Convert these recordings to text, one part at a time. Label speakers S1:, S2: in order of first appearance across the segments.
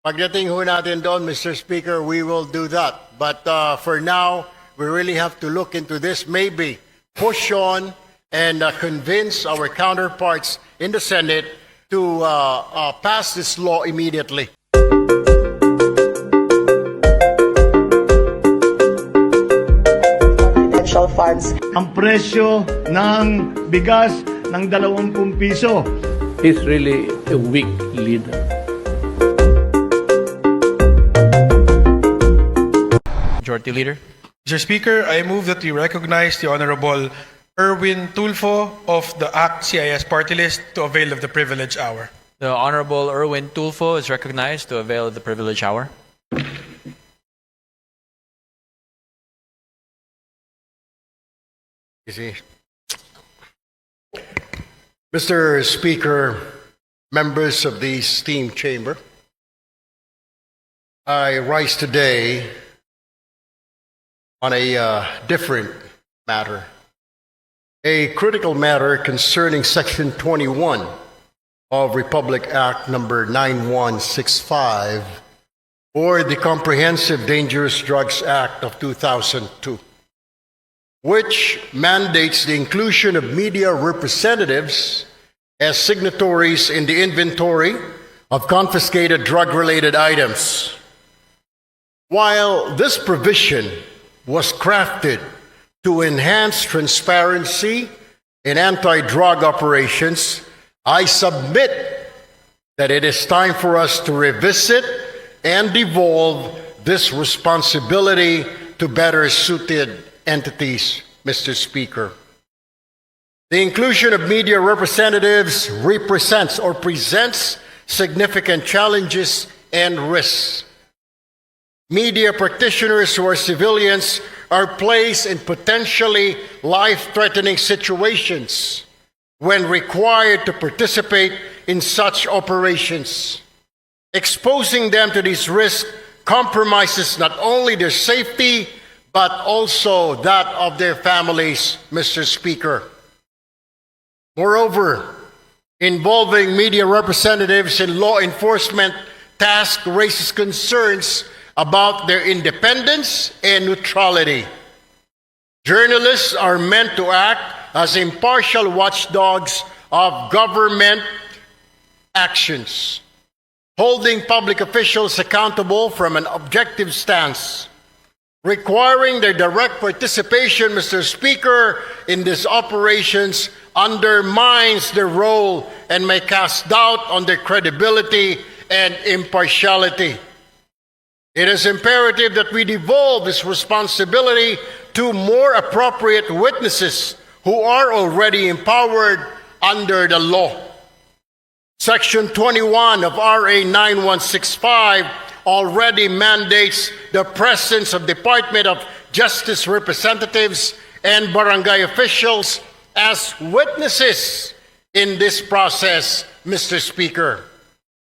S1: Pagdating ho natin doon, Mr. Speaker, we will do that. But for now, we really have to look into this, maybe push on and convince our counterparts in the Senate to pass this law immediately.
S2: Confidential funds.
S3: Ang presyo ng bigas ng 20 piso.
S4: He's really a weak leader.
S5: Majority Leader.
S6: Mr. Speaker, I move that we recognize the Honorable Erwin Tulfo of the ACT CIS party list to avail of the privilege hour.
S5: The Honorable Erwin Tulfo is recognized to avail of the privilege hour.
S1: Mr. Speaker, members of the esteemed chamber, I rise today on a different matter, a critical matter concerning Section 21 of Republic Act number 9165, or the Comprehensive Dangerous Drugs Act of 2002, which mandates the inclusion of media representatives as signatories in the inventory of confiscated drug-related items. While this provision was crafted to enhance transparency in anti-drug operations, I submit that it is time for us to revisit and devolve this responsibility to better suited entities, Mr. Speaker. The inclusion of media representatives represents or presents significant challenges and risks. Media practitioners who are civilians are placed in potentially life-threatening situations when required to participate in such operations. Exposing them to these risks compromises not only their safety, but also that of their families, Mr. Speaker. Moreover, involving media representatives in law enforcement task raises concerns about their independence and neutrality. Journalists are meant to act as impartial watchdogs of government actions, holding public officials accountable from an objective stance. Requiring their direct participation, Mr. Speaker, in these operations undermines their role and may cast doubt on their credibility and impartiality. It is imperative that we devolve this responsibility to more appropriate witnesses who are already empowered under the law. Section 21 of RA 9165 already mandates the presence of Department of Justice representatives and barangay officials as witnesses in this process, Mr. Speaker.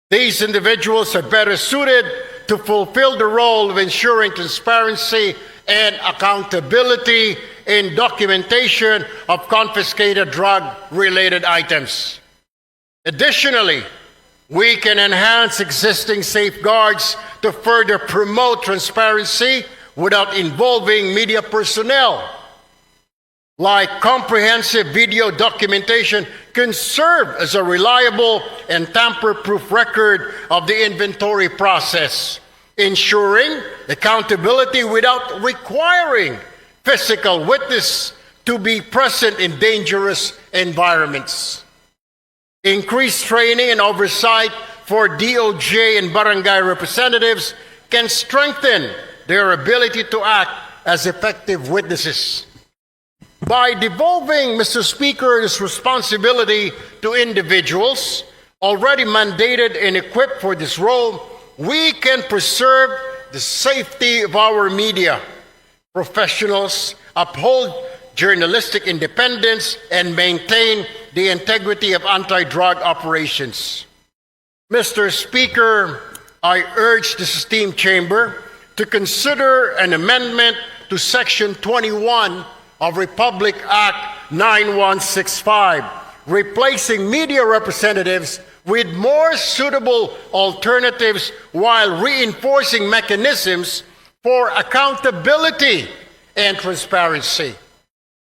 S1: These individuals are better suited to fulfill the role of ensuring transparency and accountability in documentation of confiscated drug-related items. Additionally, we can enhance existing safeguards to further promote transparency without involving media personnel. Like comprehensive video documentation can serve as a reliable and tamper-proof record of the inventory process, ensuring accountability without requiring physical witness to be present in dangerous environments. Increased training and oversight for DOJ and barangay representatives can strengthen their ability to act as effective witnesses. By devolving, Mr. Speaker, this responsibility to individuals already mandated and equipped for this role, we can preserve the safety of our media professionals, uphold journalistic independence, and maintain the integrity of anti-drug operations. Mr. Speaker, I urge this esteemed chamber to consider an amendment to Section 21 of Republic Act 9165, replacing media representatives with more suitable alternatives while reinforcing mechanisms for accountability and transparency.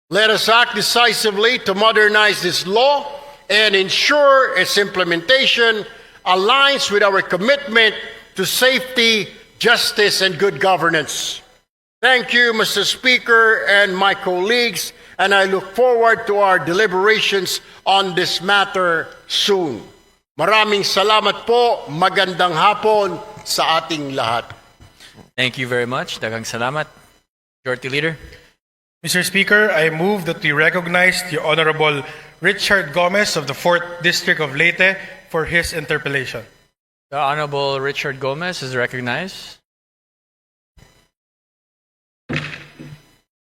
S1: Let us act decisively to modernize this law and ensure its implementation aligns with our commitment to safety, justice, and good governance. Thank you, Mr. Speaker and my colleagues, and I look forward to our deliberations on this matter soon. Maraming salamat po, magandang hapon sa ating lahat.
S5: Thank you very much. Daghang salamat. Majority Leader.
S6: Mr. Speaker, I move that we recognize the Honorable Richard Gomez of the 4th District of Leyte for his interpellation.
S5: The Honorable Richard Gomez is recognized.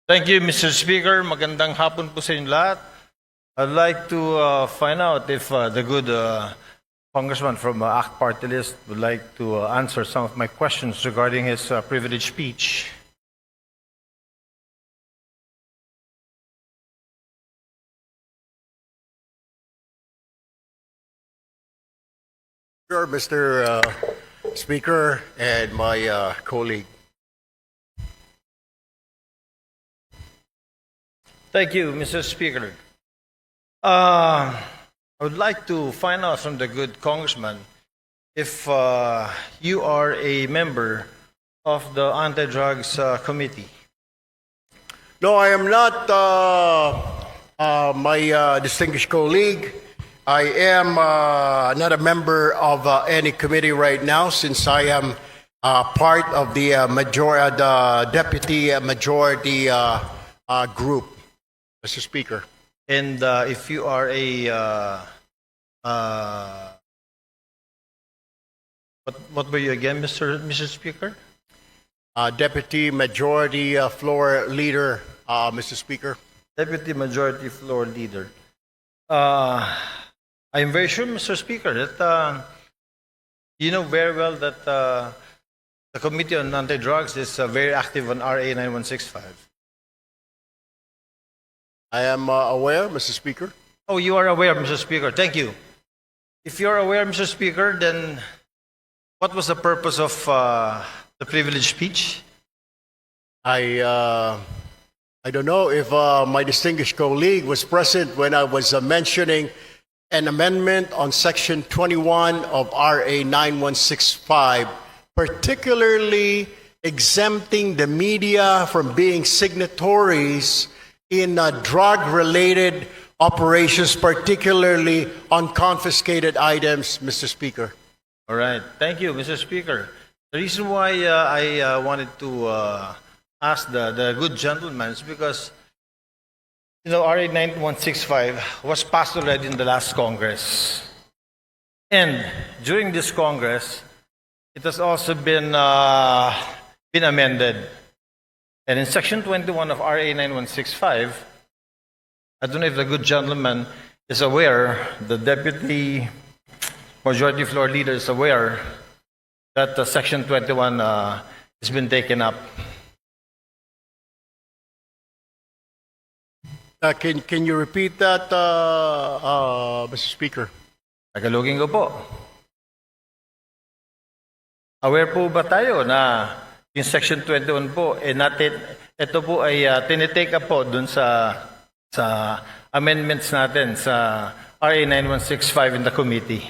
S2: Thank you, Mr. Speaker. Magandang hapon po sa inyo lahat. I'd like to find out if the good congressman from ACT Party List would like to answer some of my questions regarding his privileged speech.
S1: Sure, Mr. Speaker and my colleague.
S2: Thank you, Mr. Speaker. I would like to find out from the good congressman if you are a member of the Anti-Drugs Committee.
S1: No, I am not, my distinguished colleague. I am not a member of any committee right now since I am part of the deputy majority group, Mr. Speaker.
S2: And if you are a what were you again, Mr. Speaker?
S1: Deputy Majority Floor Leader, Mr. Speaker.
S2: Deputy Majority Floor Leader. I'm very sure, Mr. Speaker, that you know very well that the Committee on Anti-Drugs is very active on RA 9165.
S1: I am aware, Mr. Speaker.
S2: Oh, you are aware, Mr. Speaker. Thank you. If you are aware, Mr. Speaker, then what was the purpose of the privileged speech?
S1: I don't know if my distinguished colleague was present when I was mentioning an amendment on Section 21 of RA 9165, particularly exempting the media from being signatories in drug-related operations, particularly on confiscated items, Mr. Speaker.
S2: All right. Thank you, Mr. Speaker. The reason why I wanted to ask the good gentleman is because, you know, RA 9165 was passed already in the last Congress. And during this Congress, it has also been amended. And in Section 21 of RA 9165, I don't know if the good gentleman is aware, the Deputy Majority Floor Leader is aware that Section 21 has been taken up.
S1: Can you repeat that, Mr. Speaker?
S2: Tagalogin ko po. Aware po ba tayo na yung Section 21 po, ito po ay tinitake up po dun sa amendments natin sa RA 9165 in the committee.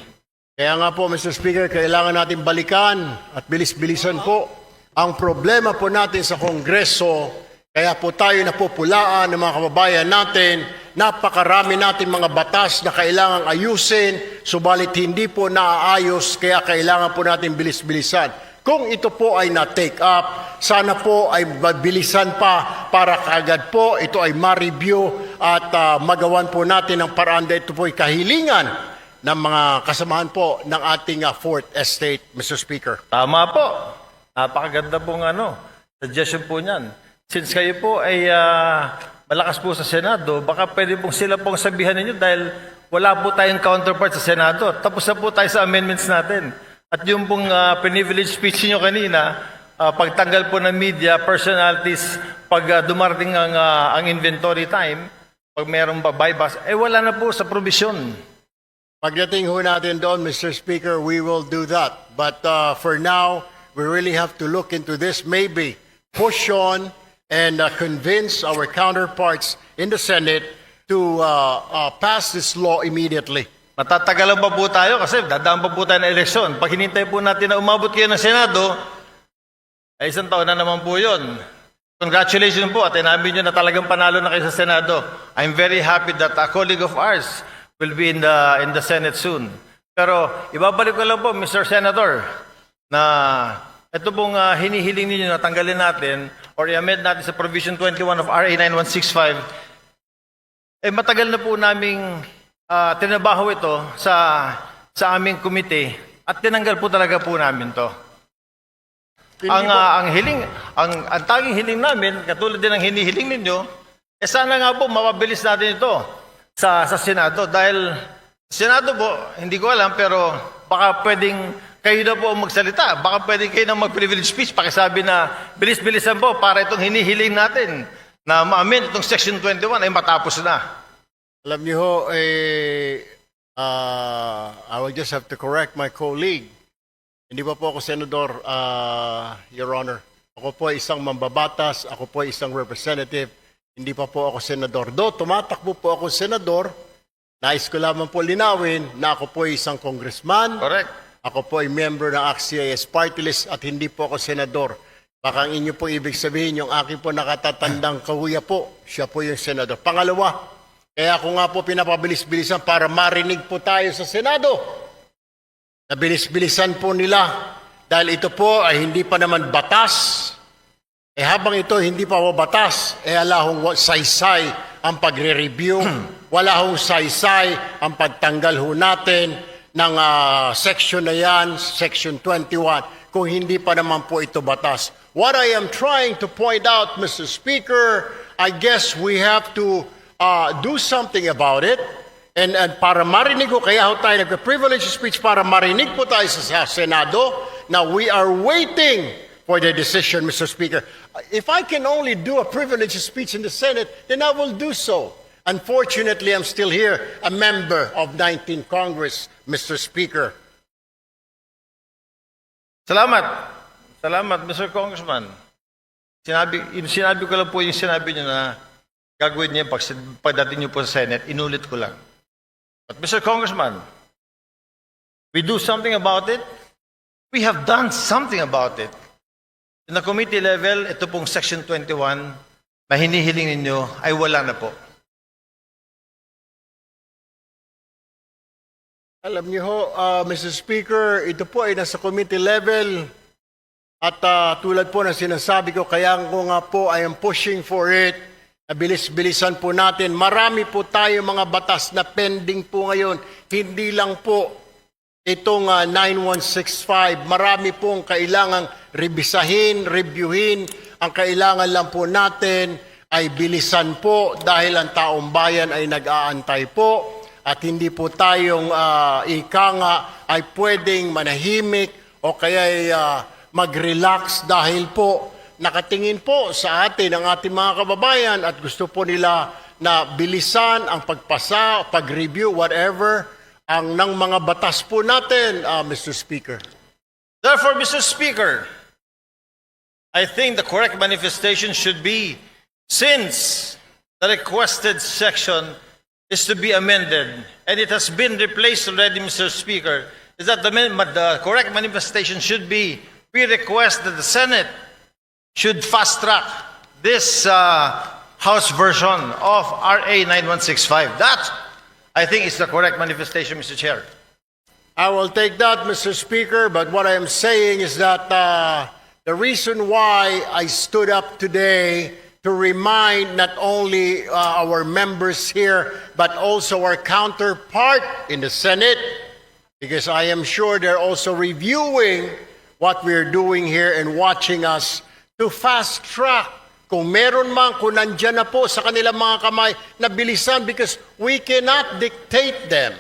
S1: Kaya nga po, Mr. Speaker, kailangan natin balikan at bilis-bilisan po ang problema po natin sa Kongreso. Kaya po tayo napupulaan ng mga kababayan natin. Napakarami natin mga batas na kailangang ayusin, subalit hindi po naaayos, kaya kailangan po natin bilis-bilisan. Kung ito po ay na-take up, sana po ay mabilisan pa para kaagad po ito ay ma-review at magawan po natin ang paraan dahil ito po ay kahilingan ng mga kasamahan po ng ating Fourth Estate, Mr. Speaker.
S2: Tama po. Napakaganda pong suggestion po niyan. Since kayo po ay malakas po sa Senado, baka pwede pong sila pong sabihan ninyo dahil wala po tayong counterpart sa Senado. Tapos na po tayo sa amendments natin. At yung pong privilege speech niyo kanina, pagtanggal po ng media, personalities, pag dumarating ang inventory time, pag mayroong buybacks, wala na po sa provision.
S1: Pagdating ho natin doon, Mr. Speaker, we will do that. But for now, we really have to look into this, maybe push on and convince our counterparts in the Senate to pass this law immediately.
S2: Matatagalan pa po tayo kasi dadaan pa po tayo ng eleksyon. Pag hinintay po natin na umabot kayo ng Senado, ay isang taon na naman po yun. Congratulations po at inamin nyo na talagang panalo na kayo sa Senado. I'm very happy that a colleague of ours will be in the Senate soon. Pero ibabalik ko lang po, Mr. Senator, na ito pong hinihiling ninyo na tanggalin natin or i-amend natin sa Provision 21 of RA 9165, matagal na po naming tinabaho ito sa aming komite at tinanggal po talaga po namin to. Ang tanging hiling namin, katulad din ng hinihiling ninyo, sana nga po mapabilis natin ito sa Senado dahil Senado po, hindi ko alam pero baka pwedeng kayo na po ang magsalita. Baka pwedeng kayo na mag-privilege speech pakisabi na bilis-bilisan po para itong hinihiling natin na ma-amend itong Section 21 ay matapos na.
S1: Alam niyo ho, I will just have to correct my colleague. Hindi pa po ako senador, Your Honor. Ako po ay isang mambabatas, ako po ay isang representative, hindi pa po ako senador. Do, tumatakbo po ako senador, nais ko lamang po linawin na ako po ay isang congressman.
S2: Correct.
S1: Ako po ay member ng ACT-CIS party list at hindi po ako senador. Baka ang inyo po ibig sabihin, yung aking po nakatatandang kahuya po, siya po yung senador. Pangalawa, kaya ako nga po pinapabilis-bilisan para marinig po tayo sa Senado. Nabilis-bilisan po nila dahil ito po ay hindi pa naman batas. Habang ito hindi pa batas, ala hong saysay ang pagre-review, wala hong saysay ang pagtanggal ho natin ng section na yan, Section 21, kung hindi pa naman po ito batas. What I am trying to point out, Mr. Speaker, I guess we have to do something about it. And para marinig ko, kaya ho tayo nagpa-privilege speech para marinig po tayo sa Senado. Now, we are waiting for the decision, Mr. Speaker. If I can only do a privilege speech in the Senate, then I will do so. Unfortunately, I'm still here, a member of 19th Congress, Mr. Speaker.
S2: Salamat. Salamat, Mr. Congressman. Sinabi ko lang po yung sinabi niyo na gagawin niyo pagdating niyo po sa Senate, inulit ko lang. But Mr. Congressman, we do something about it. We have done something about it. In the committee level, ito pong Section 21 na hinihiling ninyo ay wala na po.
S1: Alam niyo ho, Mr. Speaker, ito po ay nasa committee level at tulad po na sinasabi ko, kaya ko nga po I am pushing for it. Bilis-bilisan po natin. Marami po tayo mga batas na pending po ngayon. Hindi lang po itong 9165. Marami pong kailangang revisahin, reviewin. Ang kailangan lang po natin ay bilisan po dahil ang taong bayan ay nag-aantay po at hindi po tayong ika nga ay pwedeng manahimik o kaya mag-relax dahil po nakatingin po sa atin ang ating mga kababayan at gusto po nila na bilisan ang pagpasa, pag-review, whatever, ang ng mga batas po natin, Mr. Speaker.
S2: Therefore, Mr. Speaker, I think the correct manifestation should be, since the requested section is to be amended, and it has been replaced already, Mr. Speaker, is that the correct manifestation should be, we request that the Senate should fast-track this House version of RA 9165. That, I think, is the correct manifestation, Mr. Chair.
S1: I will take that, Mr. Speaker, but what I am saying is that the reason why I stood up today to remind not only our members here, but also our counterpart in the Senate, because I am sure they're also reviewing what we're doing here and watching us, to fast track. Kung meron man, kung nandyan na po sa kanilang mga kamay, na bilisan because we cannot dictate them.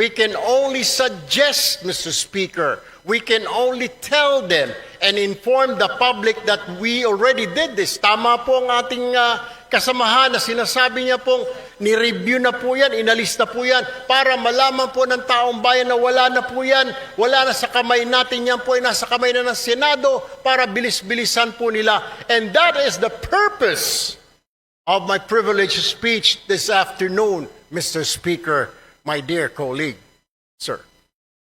S1: We can only suggest, Mr. Speaker. We can only tell them and inform the public that we already did this. Tama po ang ating kasamahan na sinasabi niya pong ni-review na po yan, inalis na po yan, para malaman po ng taong bayan na wala na po yan, wala na sa kamay natin, yan po ay nasa kamay na ng Senado para bilis-bilisan po nila. And that is the purpose of my privileged speech this afternoon, Mr. Speaker, my dear colleague. Sir.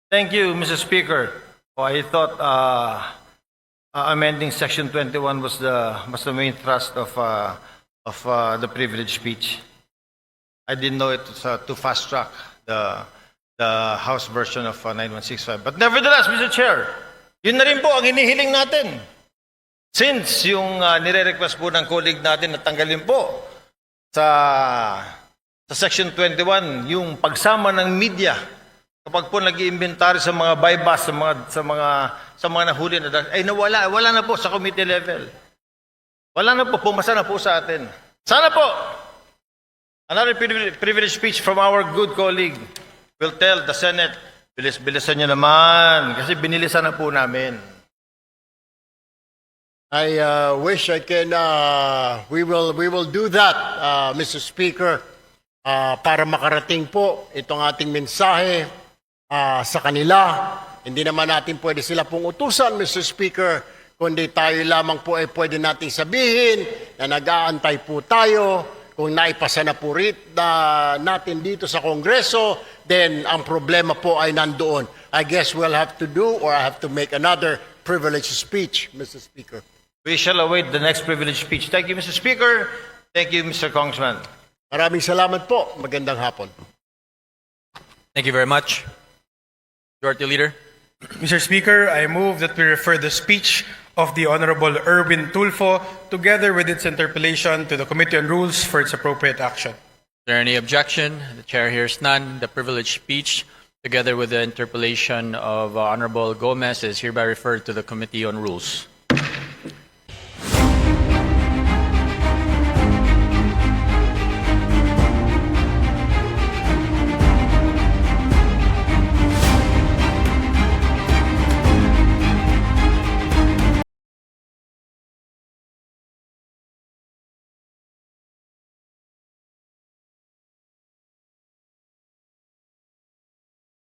S2: Thank you, Mr. Speaker. Oh, I thought amending Section 21 was the main thrust of the privilege speech. I didn't know it was to fast track the House version of 9165. But nevertheless, Mr. Chair, yun na rin po ang hinihiling natin. Since yung nire-request po ng colleague natin na tanggalin po sa Section 21 yung pagsama ng media kapag po nag-iimbentary sa mga bypass sa mga nahuli na ay wala na po sa committee level. Wala na po, pumasa na po sa atin. Sana po another privilege speech from our good colleague will tell the Senate, bilis-bilisan niyo naman kasi binilisan na po namin.
S1: I wish I can, we will do that, Mr. Speaker, para makarating po itong ating mensahe sa kanila. Hindi naman natin pwede sila pong utusan, Mr. Speaker, kundi tayo lamang po ay pwede nating sabihin na nag-aantay po tayo. Kung naipasa na po natin dito sa Kongreso, then ang problema po ay nandoon. I guess we'll have to do or I have to make another privileged speech, Mr. Speaker.
S2: We shall await the next privilege speech. Thank you, Mr. Speaker. Thank you, Mr. Congressman.
S1: Maraming salamat po. Magandang hapon.
S5: Thank you very much. Majority Leader.
S6: Mr. Speaker, I move that we refer the speech of the Honorable Erwin Tulfo together with its interpellation to the Committee on Rules for its appropriate action.
S5: Is there any objection? The chair hears none. The privileged speech, together with the interpellation of Honorable Gomez, is hereby referred to the Committee on Rules.